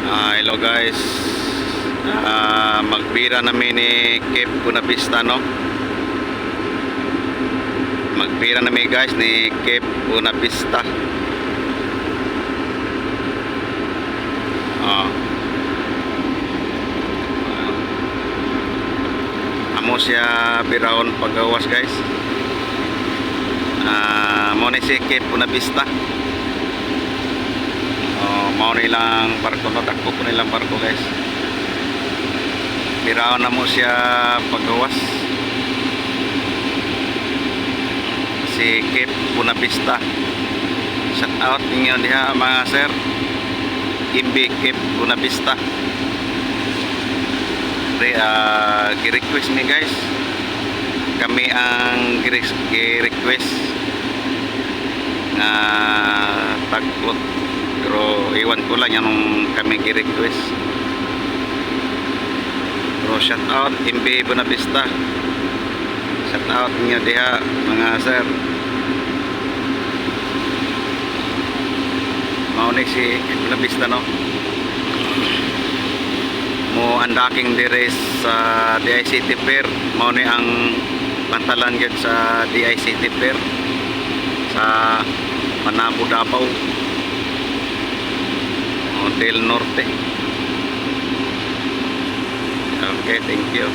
Hello guys. Magbira namin ni Cape Buenavista, no? Magbira namin guys ni Cape Buenavista. Amo siya biraon pagawas guys. Mo ni si Cape Buenavista. Mau nilang barko, no? Takbo po nilang barko guys. Biraon na mo siya pagawas. Si Cape Buenavista. Shout out ninyo diha mga sir. Imbi Cape Buenavista. Gi-request ni guys. Kami ang gi-request na tagbot. Pero iwan ko lang yung kami gi-request. Pero shout out Imbi Buenavista. Shout out niyo diha mga sir. Mao ni si Buenavista, no? Mo andaking dire sa DICT Fair. Mao ni ang pantalan gyud sa DICT Fair sa Panabo, Davao, Del Norte. Okay, thank you.